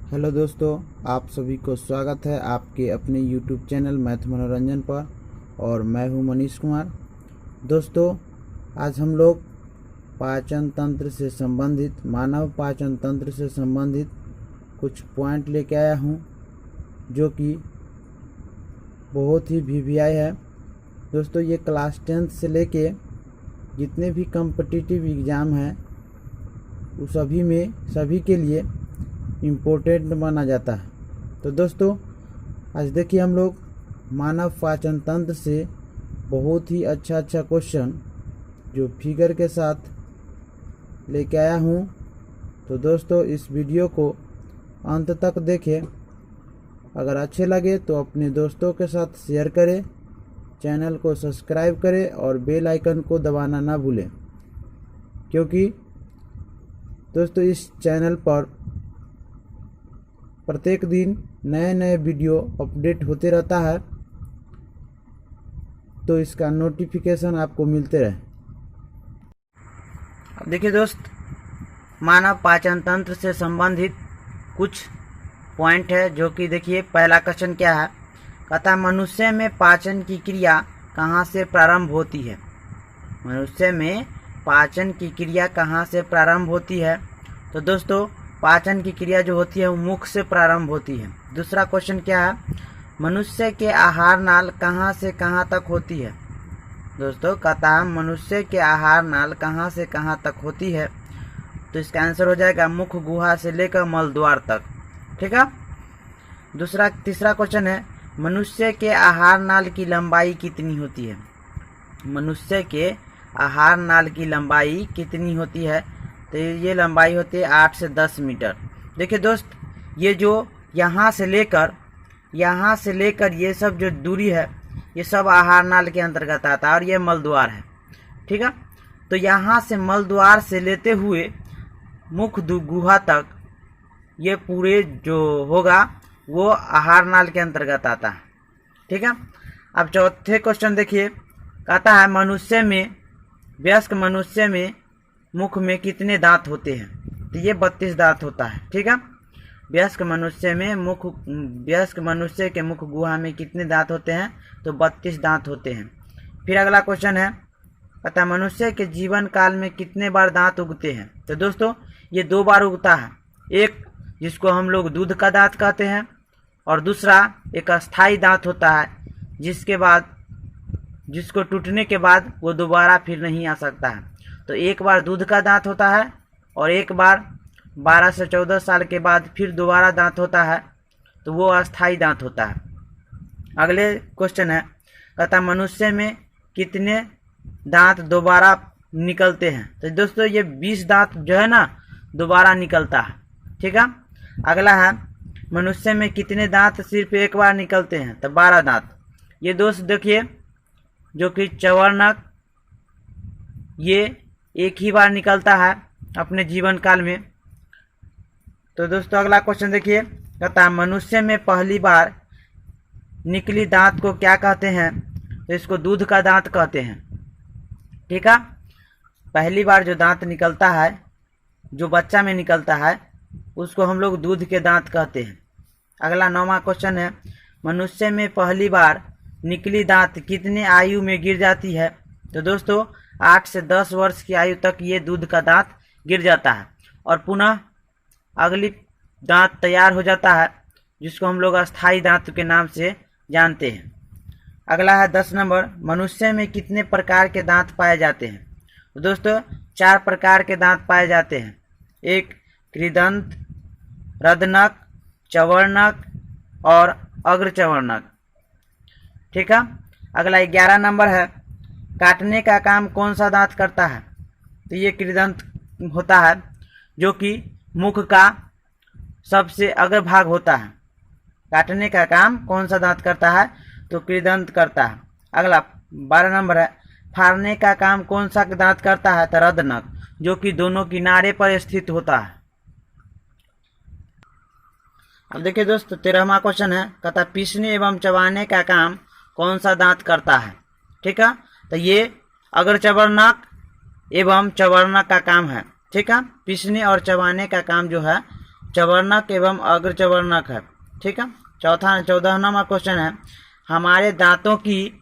Hello दोस्तों, आप सभी को स्वागत है आपके अपने YouTube चैनल मैथ मनोरंजन पर। और मैं हूं मनीष कुमार। दोस्तों, आज हम लोग पाचन तंत्र से संबंधित, मानव पाचन तंत्र से संबंधित कुछ पॉइंट लेके आया हूं जो कि बहुत ही वीवीआई है। दोस्तों, ये क्लास 10th से लेके जितने भी कॉम्पिटिटिव एग्ज़ाम हैं उस सभी के लिए इम्पोर्टेंट माना जाता है। तो दोस्तों, आज देखिए हम लोग मानव पाचन तंत्र से बहुत ही अच्छा क्वेश्चन जो फिगर के साथ लेके आया हूँ। तो दोस्तों, इस वीडियो को अंत तक देखें। अगर अच्छे लगे तो अपने दोस्तों के साथ शेयर करें, चैनल को सब्सक्राइब करें और बेल आइकन को दबाना ना भूलें, क्योंकि दोस्तों इस चैनल पर प्रत्येक दिन नए वीडियो अपडेट होते रहता है, तो इसका नोटिफिकेशन आपको मिलते रहे। अब देखिए दोस्त, मानव पाचन तंत्र से संबंधित कुछ पॉइंट है जो कि देखिए पहला क्वेश्चन क्या है। कहता है मनुष्य में पाचन की क्रिया कहाँ से प्रारंभ होती है। मनुष्य में पाचन की क्रिया कहाँ से प्रारंभ होती है। तो दोस्तों, पाचन की क्रिया जो होती है वो मुख से प्रारंभ होती है। दूसरा क्वेश्चन क्या है, मनुष्य के आहार नाल कहाँ से कहाँ तक होती है। दोस्तों, कहता है मनुष्य के आहार नाल कहाँ से कहाँ तक होती है। तो इसका आंसर हो जाएगा मुख गुहा से लेकर मल द्वार तक। ठीक है। तीसरा क्वेश्चन है, मनुष्य के आहार नाल की लंबाई कितनी होती है। मनुष्य के आहार नाल की लंबाई कितनी होती है। तो ये लंबाई होती है 8 से 10 मीटर। देखिए दोस्त, ये जो यहाँ से लेकर ये सब जो दूरी है ये सब आहार नाल के अंतर्गत आता है और ये मलद्वार है। ठीक है। तो यहाँ से मलद्वार से लेते हुए मुख गुहा तक ये पूरे जो होगा वो आहार नाल के अंतर्गत आता है। ठीक है। अब चौथे क्वेश्चन देखिए, कहता है वयस्क मनुष्य में मुख में कितने दांत होते हैं। तो ये 32 दांत होता है। ठीक है। वयस्क मनुष्य के मुख गुहा में कितने दांत होते हैं। तो 32 दांत होते हैं। फिर अगला क्वेश्चन है, कहता है मनुष्य के जीवन काल में कितने बार दांत उगते हैं। तो दोस्तों, ये 2 बार उगता है। एक जिसको हम लोग दूध का दांत कहते हैं और दूसरा एक अस्थाई दांत होता है जिसको टूटने के बाद वो दोबारा फिर नहीं आ सकता है। तो एक बार दूध का दांत होता है और एक बार 12 से 14 साल के बाद फिर दोबारा दांत होता है, तो वो अस्थाई दांत होता है। अगले क्वेश्चन है, कहता मनुष्य में कितने दांत दोबारा निकलते हैं। तो दोस्तों, ये 20 दांत जो है ना दोबारा निकलता है। ठीक है। अगला है, मनुष्य में कितने दांत सिर्फ एक बार निकलते हैं। तो 12 दांत। ये दोस्त देखिए, जो कि चवर्णक ये एक ही बार निकलता है अपने जीवन काल में। तो दोस्तों, अगला क्वेश्चन देखिए, कहता है मनुष्य में पहली बार निकली दांत को क्या कहते हैं। तो इसको दूध का दांत कहते हैं। ठीक है। पहली बार जो दांत निकलता है, जो बच्चा में निकलता है, उसको हम लोग दूध के दांत कहते हैं। अगला 9वां क्वेश्चन है, मनुष्य में पहली बार निकली दांत कितने आयु में गिर जाती है। तो दोस्तों, 8 से 10 वर्ष की आयु तक ये दूध का दांत गिर जाता है और पुनः अगली दांत तैयार हो जाता है, जिसको हम लोग अस्थाई दांत के नाम से जानते हैं। अगला है 10 नंबर, मनुष्य में कितने प्रकार के दांत पाए जाते हैं। तो दोस्तों, 4 प्रकार के दांत पाए जाते हैं। एक कृदंत, रदनक, चवर्णक और अग्रचवर्णक। ठीक है। अगला 11 नंबर है, काटने का काम कौन सा दांत करता है। तो ये कृदंत होता है, जो कि मुख का सबसे अग्रभाग होता है। काटने का काम कौन सा दांत करता है। तो कृदंत करता है। अगला 12 नंबर है, फाड़ने का काम कौन सा दांत करता है। तो रदनक, जो कि दोनों किनारे पर स्थित होता है। अब देखिए दोस्त, 13वां क्वेश्चन है, कहता पीसने एवं चबाने का काम कौन सा दांत करता है। ठीक है। तो ये अग्रचवर्णक एवं चवर्णक का काम है। ठीक है। पीसने और चबाने का काम जो है चवर्णक एवं अग्रचवर्णक है। ठीक है। 14वां क्वेश्चन है, हमारे दांतों की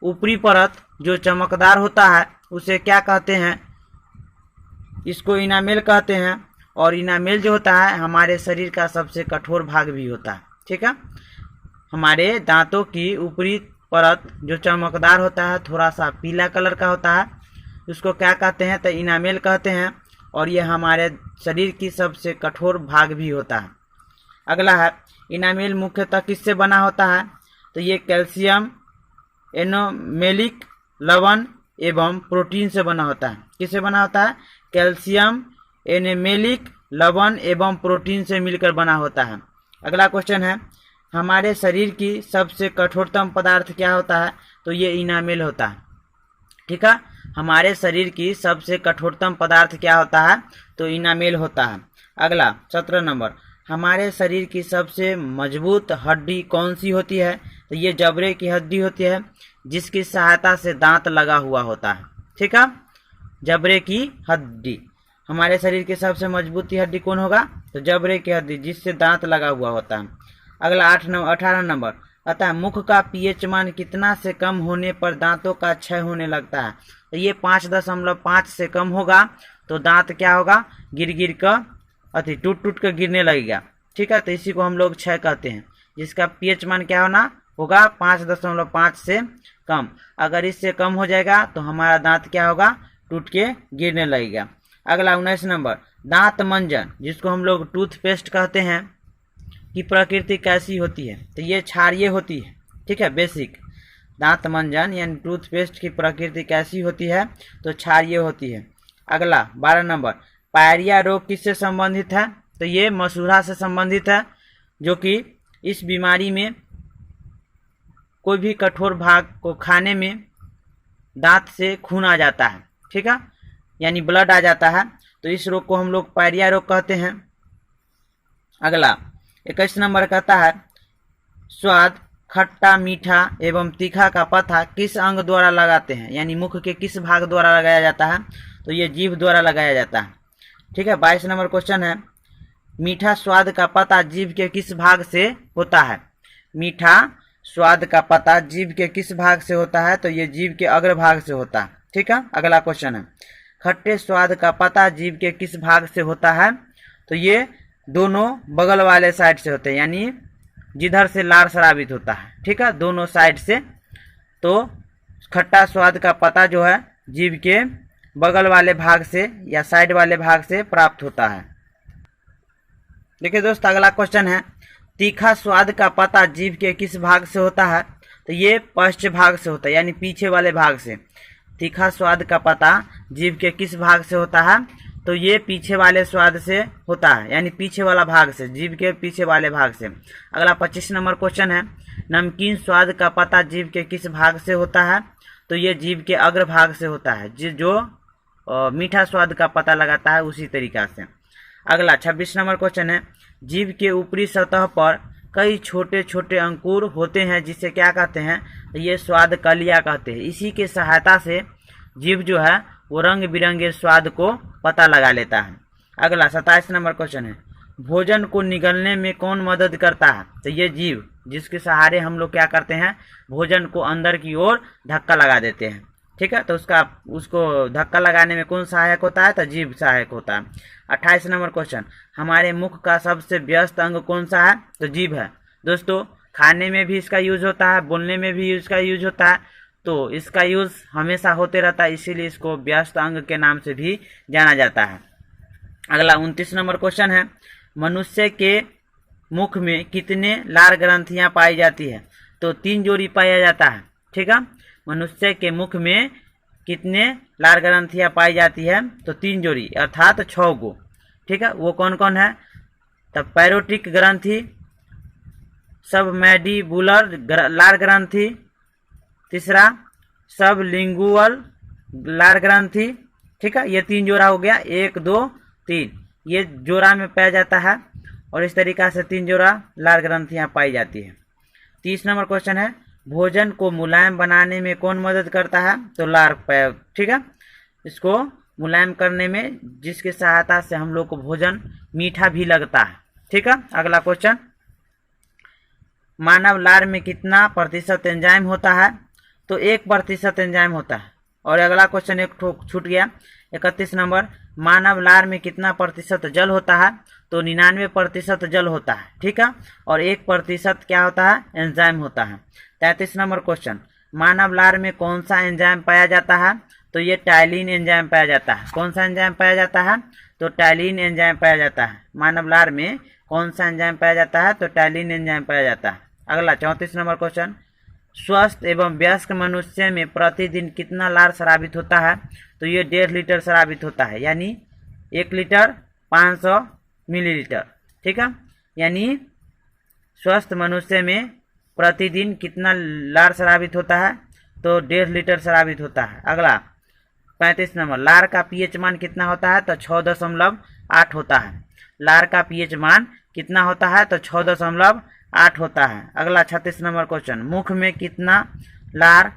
ऊपरी परत जो चमकदार होता है उसे क्या कहते हैं? इसको इनामेल कहते हैं। और इनामेल जो होता है हमारे शरीर का सबसे कठोर भाग भी होता है। ठीक है। हमारे दांतों की ऊपरी परत जो चमकदार होता है, थोड़ा सा पीला कलर का होता है, उसको क्या कहते हैं? तो इनामेल कहते हैं। और ये हमारे शरीर की सबसे कठोर भाग भी होता है। अगला है, इनामेल मुख्यतः किससे बना होता है? तो ये कैल्शियम एनोमेलिक लवण एवं प्रोटीन से बना होता है। किससे बना होता है? कैल्शियम एनेमेलिक लवण एवं प्रोटीन से मिलकर बना होता है। अगला क्वेश्चन है, हमारे शरीर की सबसे कठोरतम पदार्थ क्या होता है? तो ये इनामेल होता है। ठीक है। हमारे शरीर की सबसे कठोरतम पदार्थ क्या होता है? तो इनामेल होता है। अगला 17 नंबर, हमारे शरीर की सबसे मजबूत हड्डी कौन सी होती है? तो ये जबड़े की हड्डी होती है, जिसकी सहायता से दांत लगा हुआ होता है। ठीक है। जबड़े की हड्डी, हमारे शरीर की सबसे मजबूत हड्डी कौन होगा? तो जबड़े की हड्डी, जिससे दांत लगा हुआ होता है। अगला 18 नंबर, अतः मुख का पीएच मान कितना से कम होने पर दांतों का क्षय होने लगता है? तो ये 5.5 से कम होगा तो दांत क्या होगा? गिर कर टूट कर गिरने लगेगा। ठीक है। तो इसी को हम लोग क्षय कहते हैं, जिसका पीएच मान क्या होगा? 5.5 से कम। अगर इससे कम हो जाएगा तो हमारा दांत क्या होगा? टूट के गिरने लगेगा। अगला 19 नंबर, दांत मंजन, जिसको हम लोग टूथपेस्ट कहते हैं, की प्रकृति कैसी होती है? तो ये क्षारीय होती है। ठीक है। बेसिक दांत मंजन यानी टूथपेस्ट की प्रकृति कैसी होती है? तो क्षारीय होती है। अगला 12 नंबर, पायरिया रोग किससे संबंधित है? तो ये मसूड़ा से संबंधित है, जो कि इस बीमारी में कोई भी कठोर भाग को खाने में दांत से खून आ जाता है। ठीक है। यानी ब्लड आ जाता है, तो इस रोग को हम लोग पायरिया रोग कहते हैं। अगला 21 नंबर कहता है, स्वाद खट्टा मीठा एवं तीखा का पता किस अंग द्वारा लगाते हैं? यानी मुख के किस भाग द्वारा लगाया जाता है? तो ये जीभ द्वारा लगाया जाता है। ठीक है। 22 नंबर क्वेश्चन है, मीठा स्वाद का पता जीभ के किस भाग से होता है? मीठा स्वाद का पता जीभ के किस भाग से होता है? तो ये जीभ के अग्रभाग से होता है। ठीक है। अगला क्वेश्चन है, खट्टे स्वाद का पता जीभ के किस भाग से होता है? तो ये दोनों बगल वाले साइड से होते हैं, यानी जिधर से लार स्रावित होता है। ठीक है। दोनों साइड से। तो खट्टा स्वाद का पता जो है जीभ के बगल वाले भाग से या साइड वाले भाग से प्राप्त होता है। देखिए दोस्त, अगला क्वेश्चन है, तीखा स्वाद का पता जीभ के किस भाग से होता है? तो ये पश्च भाग से होता है, यानी पीछे वाले भाग से। तीखा स्वाद का पता जीभ के किस भाग से होता है? तो ये पीछे वाले स्वाद से होता है, यानी पीछे वाला भाग से, जीभ के पीछे वाले भाग से। अगला 25 नंबर क्वेश्चन है, नमकीन स्वाद का पता जीभ के किस भाग से होता है? तो ये जीभ के अग्र भाग से होता है, जो मीठा स्वाद का पता लगाता है उसी तरीका से। अगला 26 नंबर क्वेश्चन है, जीभ के ऊपरी सतह पर कई छोटे छोटे अंकुर होते हैं, जिसे क्या कहते हैं? ये स्वाद कलियां कहते हैं। इसी के सहायता से जीभ जो है वो रंग बिरंगे स्वाद को पता लगा लेता है। अगला 27 नंबर क्वेश्चन है, भोजन को निगलने में कौन मदद करता है? तो ये जीभ, जिसके सहारे हम लोग क्या करते हैं? भोजन को अंदर की ओर धक्का लगा देते हैं। ठीक है। तो उसको धक्का लगाने में कौन सहायक होता है? तो जीभ सहायक होता है। 28 नंबर क्वेश्चन, हमारे मुख का सबसे व्यस्त अंग कौन सा है? तो जीभ है। दोस्तों, खाने में भी इसका यूज होता है, बोलने में भी इसका यूज होता है, तो इसका यूज हमेशा होते रहता है, इसीलिए इसको व्यस्त अंग के नाम से भी जाना जाता है। अगला 29 नंबर क्वेश्चन है, मनुष्य के मुख में कितने लार ग्रंथियां पाई जाती है? तो 3 जोड़ी पाया जाता है। ठीक है। मनुष्य के मुख में कितने लार ग्रंथियां पाई जाती है? तो 3 जोड़ी, अर्थात 6 गो। ठीक है। वो कौन कौन है? तो पैरोटिक ग्रंथि, सबमैंडिबुलर लार ग्रंथि, तीसरा सब लिंगुअल लार ग्रंथि। ठीक है। ये 3 जोड़ा हो गया, 1 2 3, ये जोड़ा में पाया जाता है, और इस तरीका से 3 जोड़ा लार ग्रंथियां पाई जाती है। 30 नंबर क्वेश्चन है, भोजन को मुलायम बनाने में कौन मदद करता है? तो लार पैर। ठीक है। इसको मुलायम करने में, जिसकी सहायता से हम लोग को भोजन मीठा भी लगता है। ठीक है, अगला क्वेश्चन, मानव लार में कितना प्रतिशत एंजाइम होता है? तो 1% एंजाइम होता है। और अगला क्वेश्चन एक छूट गया, 31 नंबर, मानव लार में कितना प्रतिशत जल होता है? तो 99% जल होता है। ठीक है, और 1% क्या होता है? एंजाइम होता है। 33 नंबर क्वेश्चन, मानव लार में कौन सा एंजाइम पाया जाता है? तो ये टाइलिन एंजाइम पाया जाता है। कौन सा एंजाइम पाया जाता है? तो टाइलिन एंजाइम पाया जाता है। मानव लार में कौन सा एंजाइम पाया जाता है? तो टाइलिन एंजाइम पाया जाता है। अगला 34 नंबर क्वेश्चन, स्वस्थ एवं वयस्क मनुष्य में प्रतिदिन कितना लार स्रावित होता है? तो ये 1.5 लीटर स्रावित होता है, यानी 1 लीटर 500 मिलीलीटर। ठीक है, यानी स्वस्थ मनुष्य में प्रतिदिन कितना लार स्रावित होता है? तो 1.5 लीटर स्रावित होता है। अगला 35 नंबर, लार का पीएच मान कितना होता है? तो 6.8 होता है। लार का पीएच मान कितना होता है? तो 6.8 होता है। अगला 36 नंबर क्वेश्चन, मुख में कितना लार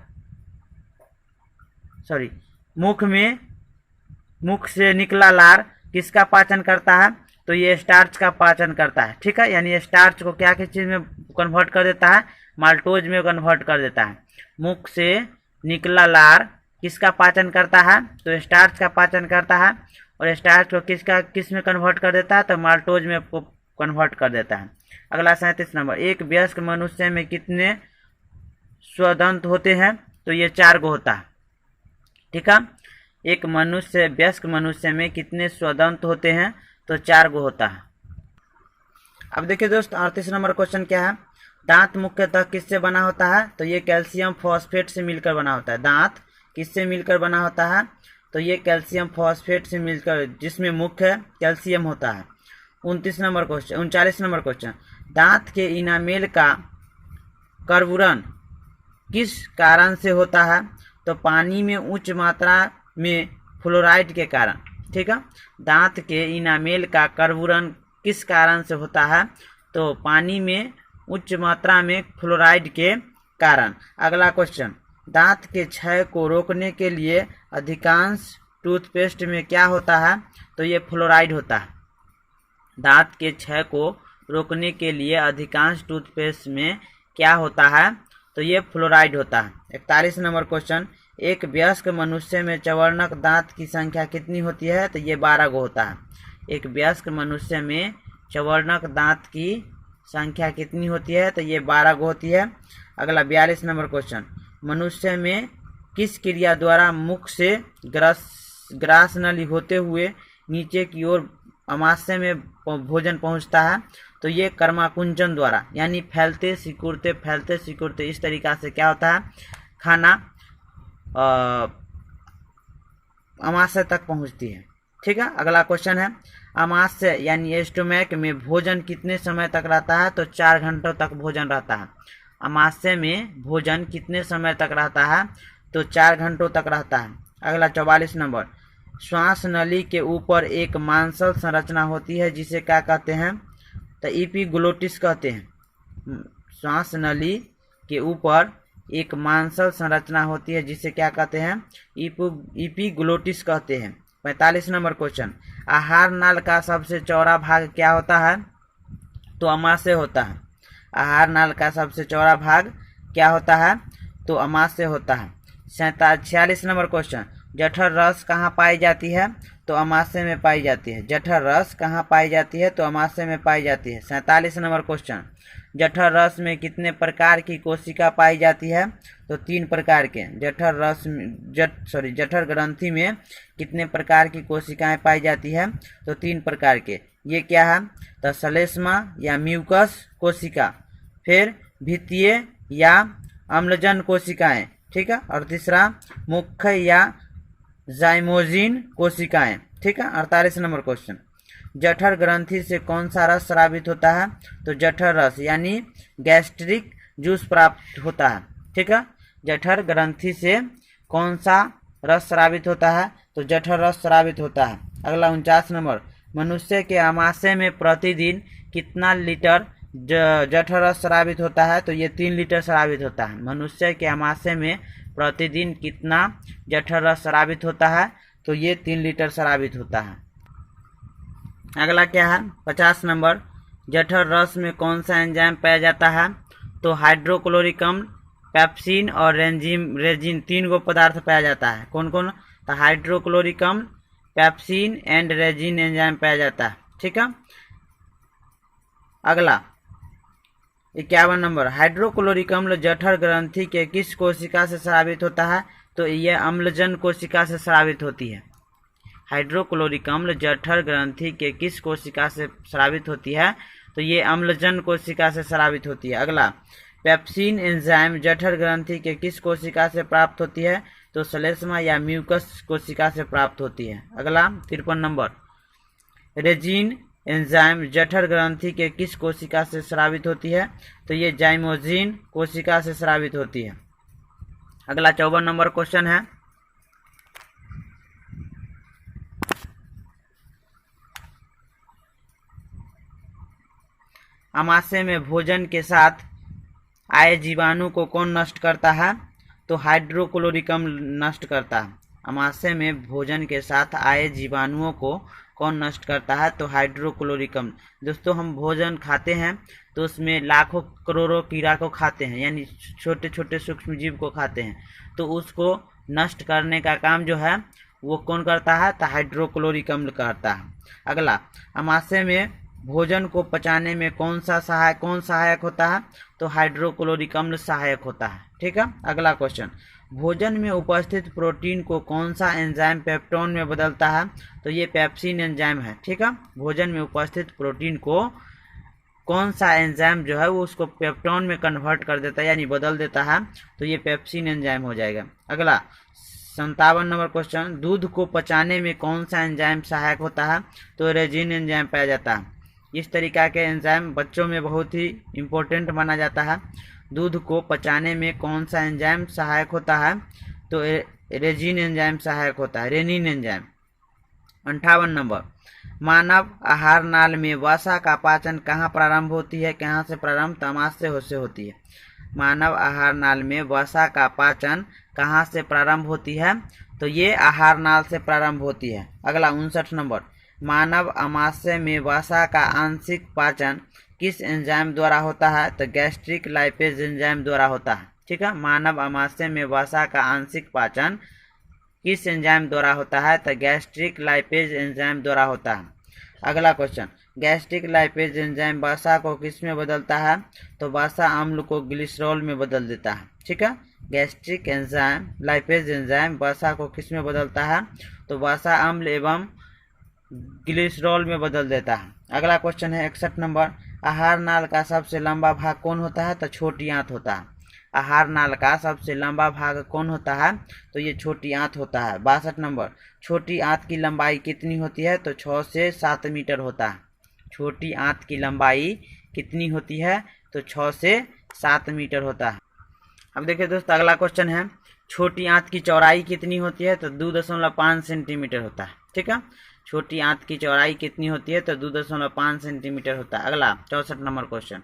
मुख से निकला लार किसका पाचन करता है? तो ये स्टार्च का पाचन करता है। ठीक है, यानी स्टार्च को क्या किस चीज में कन्वर्ट कर देता है? माल्टोज में कन्वर्ट कर देता है। मुख से निकला लार किसका पाचन करता है? तो स्टार्च का पाचन करता है। और स्टार्च को किस में कन्वर्ट कर देता है? तो माल्टोज में कन्वर्ट कर देता है। अगला 37 नंबर, एक वयस्क मनुष्य में कितने स्वदंत होते हैं? तो ये 4 गो होता है। ठीक है, एक वयस्क मनुष्य में कितने स्वदंत होते हैं? तो 4 गो होता है। अब देखिए दोस्त, 38 नंबर क्वेश्चन क्या है, दांत मुख्यतः किससे बना होता है? तो ये कैल्शियम फॉस्फेट से मिलकर बना होता है। दांत किससे मिलकर बना होता है? तो ये कैल्शियम फॉस्फेट से मिलकर, जिसमें मुख्य कैल्शियम होता है। 39 नंबर क्वेश्चन, दांत के इनामेल का कर्बुरन किस कारण से होता है? तो पानी में उच्च मात्रा में फ्लोराइड के कारण। ठीक है, दांत के इनामेल का कर्बुरन किस कारण से होता है? तो पानी में उच्च मात्रा में फ्लोराइड के कारण। अगला क्वेश्चन, दांत के क्षय को रोकने के लिए अधिकांश टूथपेस्ट में क्या होता है? तो ये फ्लोराइड होता है। दांत के क्षय को रोकने के लिए अधिकांश टूथपेस्ट में क्या होता है? तो ये फ्लोराइड होता है। 41 नंबर क्वेश्चन, एक वयस्क मनुष्य में चवर्णक दांत की संख्या कितनी होती है? तो ये 12 गो होता है। एक वयस्क मनुष्य में चवर्णक दांत की संख्या कितनी होती है? तो ये 12 गो होती है। अगला 42 नंबर क्वेश्चन, मनुष्य में किस क्रिया द्वारा मुख से ग्रास नली होते हुए नीचे की ओर अमाशय में भोजन पहुंचता है? तो ये कर्माकुंचन द्वारा, यानी फैलते सिकुड़ते इस तरीका से क्या होता है? खाना अमाशय तक पहुंचती है। ठीक है, अगला क्वेश्चन है, अमाशय यानी एस्टोमैक में भोजन कितने समय तक रहता है? तो 4 घंटों तक भोजन रहता है। अमाशय में भोजन कितने समय तक रहता है? तो 4 घंटों तक रहता है। अगला 44 नंबर, श्वास नली के ऊपर एक मांसल संरचना होती है जिसे क्या कहते हैं? तो एपिग्लोटिस कहते हैं। श्वास नली के ऊपर एक मांसल संरचना होती है जिसे क्या कहते हैं? एपिग्लोटिस कहते हैं। 45 नंबर क्वेश्चन, आहार नाल का सबसे चौड़ा भाग क्या होता है? तो अमाशय होता है। आहार नाल का सबसे चौड़ा भाग क्या होता है? तो अमाशय होता है। 46 नंबर क्वेश्चन, जठर रस कहाँ पाई जाती है? तो अमाशय में पाई जाती है। जठर रस कहाँ पाई जाती है? तो अमाशय में पाई जाती है। 47 नंबर क्वेश्चन, जठर रस में कितने प्रकार की कोशिका पाई जाती है? तो 3 प्रकार के। जठर ग्रंथि में कितने प्रकार की कोशिकाएं पाई जाती है? तो 3 प्रकार के। ये क्या है? तो श्लेष्मा या म्यूकस कोशिका, फिर भित्तीय या अम्लजन कोशिकाएं। ठीक है, और तीसरा मुख्य या जाइमोजिन कोशिकाएं। ठीक है। 48 नंबर क्वेश्चन, जठर ग्रंथि से कौन सा रस स्रावित होता है? तो जठर रस यानी गैस्ट्रिक जूस प्राप्त होता है। ठीक है, जठर ग्रंथि से कौन सा रस स्रावित होता है? तो जठर रस स्रावित होता है। अगला 49 नंबर, मनुष्य के आमाशय में प्रतिदिन कितना लीटर जठर रस स्रावित होता है? तो ये 3 लीटर स्रावित होता है। मनुष्य के आमाशय में प्रतिदिन कितना जठर रस स्रावित होता है? तो ये 3 लीटर शराबित होता है। अगला क्या है 50 नंबर, जठर रस में कौन सा एंजाइम पाया जाता है? तो हाइड्रोक्लोरिक अम्ल, पेप्सिन और रेजिन 3 गो पदार्थ पाया जाता है। कौन कौन? तो हाइड्रोक्लोरिक अम्ल, पेप्सिन एंड रेजिन एंजाइम पाया जाता है। ठीक है। अगला 51 नंबर, हाइड्रोक्लोरिक अम्ल जठर ग्रंथि के किस कोशिका से स्रावित होता है? तो यह अम्लजन कोशिका से स्रावित होती है। हाइड्रोक्लोरिक अम्ल जठर ग्रंथि के किस कोशिका से स्रावित होती है? तो ये अम्लजन कोशिका से स्रावित होती है। अगला, पेप्सिन एंजाइम जठर ग्रंथि के किस कोशिका से प्राप्त होती है? तो श्लेष्मा या म्यूकस कोशिका से प्राप्त होती है। अगला 53 नंबर, रेजिन एंजाइम जठर ग्रंथि के किस कोशिका से स्रावित होती है? तो ये जाइमोजिन कोशिका से स्रावित होती है। अगला 54 नंबर क्वेश्चन है, अमाशय में भोजन के साथ आए जीवाणु को कौन नष्ट करता है? तो हाइड्रोक्लोरिक अम्ल नष्ट करता है। अमाशय में भोजन के साथ आए जीवाणुओं को कौन नष्ट करता है? तो हाइड्रोक्लोरिक अम्ल। दोस्तों, हम भोजन खाते हैं तो उसमें लाखों करोड़ों कीड़ा को खाते हैं, यानी छोटे छोटे सूक्ष्म जीव को खाते हैं, तो उसको नष्ट करने का काम जो है वो कौन करता है? तो हाइड्रोक्लोरिक अम्ल करता है। अगला, अमाशय में भोजन को पचाने में कौन सहायक होता है? तो हाइड्रोक्लोरिक अम्ल सहायक होता है। ठीक है। अगला क्वेश्चन, भोजन में उपस्थित प्रोटीन को कौन सा एंजाइम पेप्टोन में बदलता है? तो ये पेप्सिन एंजाइम है। ठीक है। भोजन में उपस्थित प्रोटीन को कौन सा एंजाइम जो है वो उसको पेप्टोन में कन्वर्ट कर देता है, यानी बदल देता है, तो ये पेप्सिन एंजाइम हो जाएगा। अगला 57 नंबर क्वेश्चन, दूध को पचाने में कौन सा एंजाइम सहायक होता है? तो रेजिन एंजाइम पाया जाता है। इस तरीका के एंजाइम बच्चों में बहुत ही इम्पोर्टेंट माना जाता है। दूध को पचाने में कौन सा एंजाइम सहायक होता है? तो रेजिन एंजाइम सहायक होता है, रेनिन एंजाइम। 58 नंबर, मानव आहार नाल में वसा का पाचन कहाँ प्रारंभ होती है? कहाँ से प्रारंभ? तो अमाशय से होती है। मानव आहार नाल में वसा का पाचन कहाँ से प्रारंभ होती है? तो ये आहार नाल से प्रारंभ होती है। अगला 59 नंबर, मानव अमाशय में वसा का आंशिक पाचन किस एंजाइम द्वारा होता है? तो गैस्ट्रिक लाइपेज एंजाइम द्वारा होता है। ठीक है। मानव अमाशय में वसा का आंशिक पाचन किस एंजाइम द्वारा होता है? तो गैस्ट्रिक लाइपेज एंजाइम द्वारा होता है। अगला क्वेश्चन, गैस्ट्रिक लाइपेज एंजाइम वसा को किस में बदलता है? तो वसा अम्ल को ग्लिसरॉल में बदल देता है। ठीक है। गैस्ट्रिक एंजाइम लाइपेज एंजाइम वसा को किस में बदलता है? तो वसा अम्ल एवं ग्लिसरॉल में बदल देता है। अगला क्वेश्चन है 61 नंबर, आहार नाल का सबसे लंबा भाग कौन होता है? तो छोटी आंत होता है। आहार नाल का सबसे लंबा भाग कौन होता है? तो ये छोटी आंत होता है। 62 नंबर, छोटी आंत की लंबाई कितनी होती है? तो 6 से 7 मीटर होता है। छोटी आंत की लंबाई कितनी होती है? तो 6 से 7 मीटर होता है। अब देखिए दोस्तों, अगला क्वेश्चन है, छोटी आंत की चौड़ाई कितनी होती है? तो 2.5 सेंटीमीटर होता है। ठीक है। छोटी आंत की चौड़ाई कितनी होती है? तो 2.5 सेंटीमीटर होता है। अगला 64 नंबर क्वेश्चन,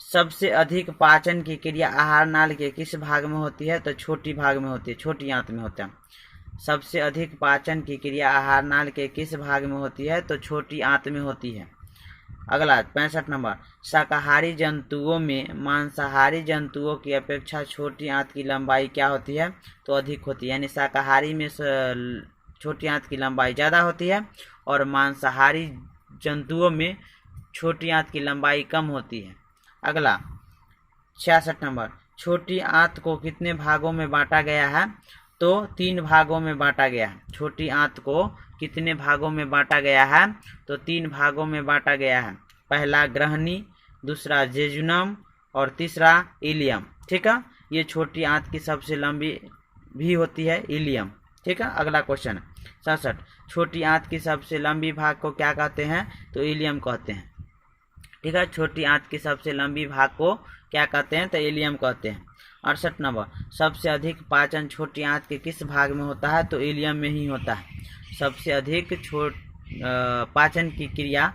सबसे अधिक पाचन की क्रिया आहार नाल के किस भाग में होती है? तो छोटी भाग में होती है, छोटी आंत में होता है। सबसे अधिक पाचन की क्रिया आहार नाल के किस भाग में होती है? तो छोटी आंत में होती है। अगला 65 नंबर, शाकाहारी जंतुओं में मांसाहारी जंतुओं की अपेक्षा छोटी आंत की लंबाई क्या होती है? तो अधिक होती है, यानी शाकाहारी में छोटी आंत की लंबाई ज़्यादा होती है और मांसाहारी जंतुओं में छोटी आंत की लंबाई कम होती है। अगला 66 नंबर, छोटी आंत को कितने भागों में बांटा गया है? तो 3 भागों में बांटा गया है। छोटी आंत को कितने भागों में बांटा गया है? तो 3 भागों में बांटा गया है। पहला ग्रहणी, दूसरा जेजुनम और तीसरा इलियम। ठीक है। ये छोटी आंत की सबसे लंबी भी होती है, इलियम। ठीक है। अगला क्वेश्चन 67, छोटी आंत की सबसे लंबी भाग को क्या कहते हैं? तो इलियम कहते हैं। ठीक है। छोटी आंत की सबसे लंबी भाग को क्या कहते हैं? तो इलियम कहते हैं। 68 नंबर, सबसे अधिक पाचन छोटी आंत के किस भाग में होता है? तो इलियम में ही होता है। सबसे अधिक पाचन की क्रिया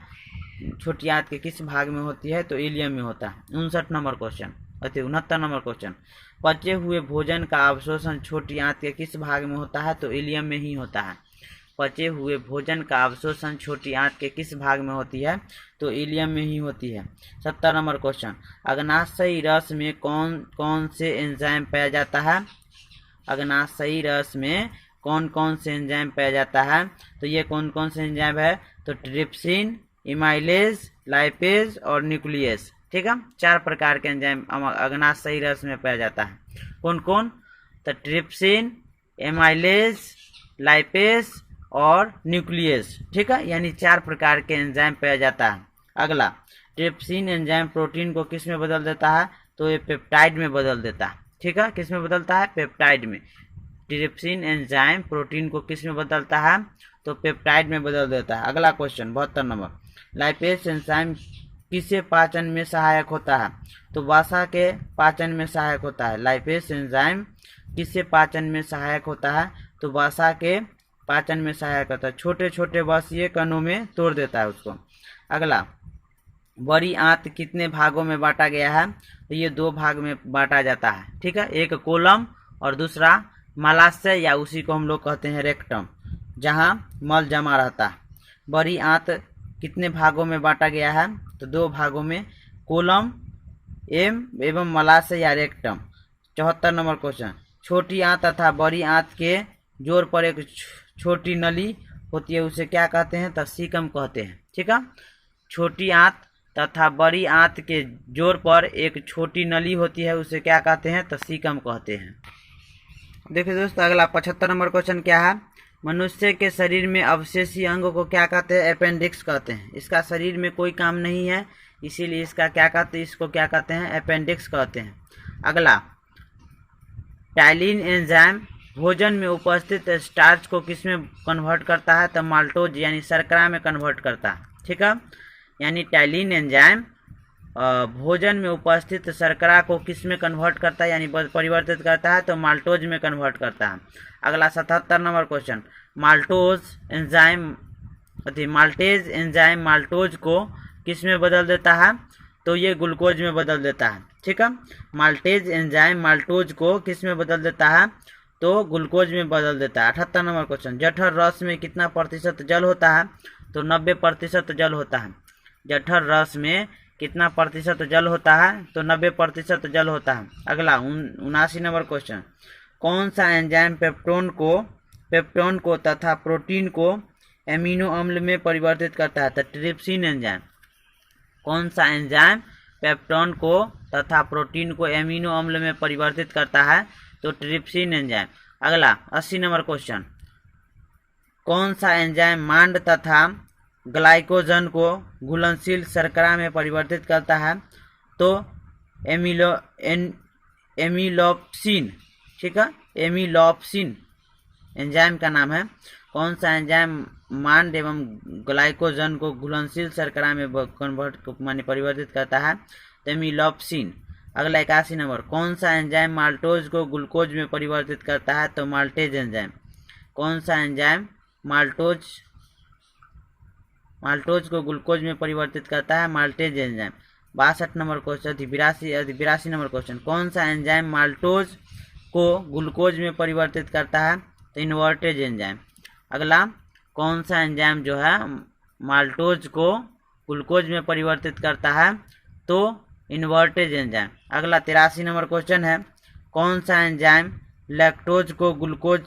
छोटी आंत के किस भाग में होती है? तो इलियम में होता है। 59 नंबर क्वेश्चन, 69 नंबर क्वेश्चन, पचे हुए भोजन का अवशोषण छोटी आंत के किस भाग में होता है? तो इलियम में ही होता है। पचे हुए भोजन का अवशोषण छोटी आंत के किस भाग में होती है? तो इलियम में ही होती है। 70 नंबर क्वेश्चन, अग्नाशयी रस में कौन कौन से एंजाइम पाया जाता है? अग्नाशयी रस में कौन कौन से एंजाइम पाया जाता है? तो ये कौन कौन से एंजाइम है? तो ट्रिप्सिन, इमाइलेज, लाइपेज और न्यूक्लियस। ठीक है, 4 प्रकार के एंजाइम अग्नाशयी रस में पाया जाता है। कौन कौन? तो ट्रिप्सिन, एमाइलेज, लाइपेज और न्यूक्लियस। ठीक है, यानी 4 प्रकार के एंजाइम पाया जाता है। अगला, ट्रिप्सिन एंजाइम प्रोटीन को किस में बदल देता है? तो ये पेप्टाइड में बदल देता है। ठीक है, किस में बदलता है? पेप्टाइड में। ट्रिप्सिन एंजाइम प्रोटीन को किस में बदलता है? तो पेप्टाइड में बदल देता है। अगला क्वेश्चन 72 नंबर, लाइपेज एंजाइम किसे पाचन में सहायक होता है? तो वसा के पाचन में सहायक होता है। लाइपेज एंजाइम किसे पाचन में सहायक होता है? तो वसा के पाचन में सहायक होता है। छोटे छोटे वसीय कणों में तोड़ देता है उसको। अगला, बड़ी आंत कितने भागों में बांटा गया है? तो ये 2 भाग में बांटा जाता है। ठीक है, एक कोलम और दूसरा मलाशय, या उसी को हम लोग कहते हैं रेक्टम, जहां मल जमा रहता है। बड़ी आंत कितने भागों में बांटा गया है? तो 2 भागों में, कोलम एवं मलाशय या रेक्टम। 74 नंबर क्वेश्चन, छोटी आंत तथा बड़ी आंत के जोड़ पर एक छोटी नली होती है, उसे क्या कहते हैं? तो सीकम कहते हैं। ठीक है, छोटी आंत तथा बड़ी आंत के जोड़ पर एक छोटी नली होती है, उसे क्या कहते हैं? तो सीकम कहते हैं। देखिए दोस्तों, अगला 75 नंबर क्वेश्चन क्या है? मनुष्य के शरीर में अवशेषी अंग को क्या कहते हैं? अपेंडिक्स कहते हैं। इसका शरीर में कोई काम नहीं है, इसीलिए इसका क्या कहते हैं? इसको क्या कहते हैं? अपेंडिक्स कहते हैं। अगला, टाइलिन एंजाइम भोजन में उपस्थित स्टार्च को किस में कन्वर्ट करता है? तो माल्टोज यानी शर्करा में कन्वर्ट करता है। ठीक है, यानी टाइलिन एंजाइम भोजन में उपस्थित शर्करा को किस में कन्वर्ट करता है, यानी परिवर्तित करता है? तो माल्टोज में कन्वर्ट करता है। अगला 77 number question, maltase enzyme maltose को किस में बदल देता है? तो ये ग्लूकोज में बदल देता है। ठीक है, माल्टेज एंजाइम माल्टोज को किस में बदल देता है? तो ग्लूकोज में बदल देता है। 78 नंबर क्वेश्चन, जठर रस में कितना प्रतिशत जल होता है? तो 90% जल होता है। जठर रस में कितना प्रतिशत जल होता है? तो 90% जल होता है। अगला 79 नंबर क्वेश्चन, कौन सा एंजाइम पेप्टोन को तथा प्रोटीन को एमिनो अम्ल में परिवर्तित करता है? तो ट्रिप्सिन एंजाइम। कौन सा एंजाइम पेप्टोन को तथा प्रोटीन को एमिनो अम्ल में परिवर्तित करता है? तो ट्रिप्सिन एंजाइम। अगला 80 नंबर क्वेश्चन, कौन सा एंजाइम मांड तथा ग्लाइकोजन को घुलनशील शर्करा में परिवर्तित करता है? तो एमिलोप्सिन। ठीक है, एमिलोप्सिन एंजाइम का नाम है। कौन सा एंजाइम मांड एवं ग्लाइकोजन को घुलनशील शर्करा में परिवर्तित करता है? तो एमिलोप्सिन। अगला 81 नंबर, कौन सा एंजाइम माल्टोज को ग्लूकोज में परिवर्तित करता है? तो माल्टेज एंजाइम। कौन सा एंजाइम माल्टोज को ग्लूकोज में परिवर्तित करता है? Maltase enzyme. 62 number question, 82 number question, कौन सा एंजाइम माल्टोज को ग्लूकोज में परिवर्तित करता है? तो इन्वर्टेज एंजाइम। अगला, कौन सा एंजाइम जो है माल्टोज को ग्लूकोज में परिवर्तित करता है? तो इन्वर्टेज एंजाइम। अगला 83 नंबर क्वेश्चन है, कौन सा एंजाइम लैक्टोज को ग्लूकोज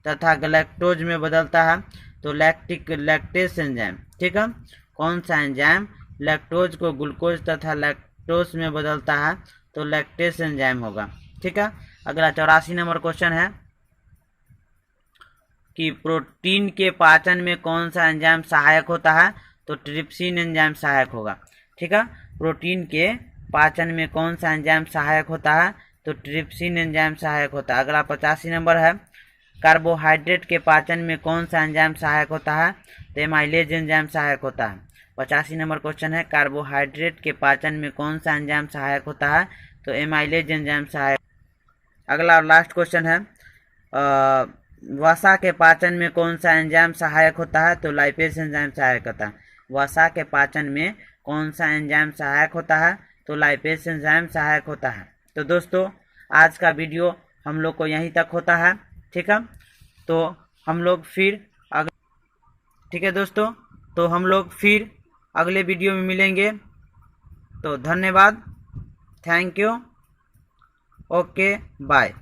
तथा गैलेक्टोज में बदलता है? तो लैक्टेस एंजाइम। ठीक है, कौन सा एंजाइम लैक्टोज को ग्लूकोज तथा लैक्टोज में बदलता है? तो लैक्टेस एंजाइम होगा। ठीक है, अगला 84 नंबर क्वेश्चन है कि प्रोटीन के पाचन में कौन सा एंजाइम सहायक होता है? तो ट्रिप्सिन एंजाइम सहायक होगा। ठीक है, प्रोटीन के पाचन में कौन सा एंजाइम सहायक होता है? तो ट्रिप्सिन एंजाइम सहायक होता है। अगला 85 नंबर है, कार्बोहाइड्रेट के पाचन में कौन सा एंजाइम सहायक होता है? तो एमाइलेज एंजाइम सहायक होता है। 85 नंबर क्वेश्चन है, कार्बोहाइड्रेट के पाचन में कौन सा एंजाइम सहायक होता है? तो एमाइलेज एंजाइम सहायक। अगला और लास्ट क्वेश्चन है, वसा के पाचन में कौन सा एंजाइम सहायक होता है? तो लाइपेज एंजाइम सहायक होता है। वसा के पाचन में कौन सा एंजाइम सहायक होता है? तो लाइपेज एंजाइम सहायक होता है। तो दोस्तों, आज का वीडियो हम लोग को यहीं तक होता है। ठीक है, तो हम लोग फिर ठीक है दोस्तों, तो हम लोग फिर अगले वीडियो में मिलेंगे। तो धन्यवाद, थैंक यू, ओके बाय।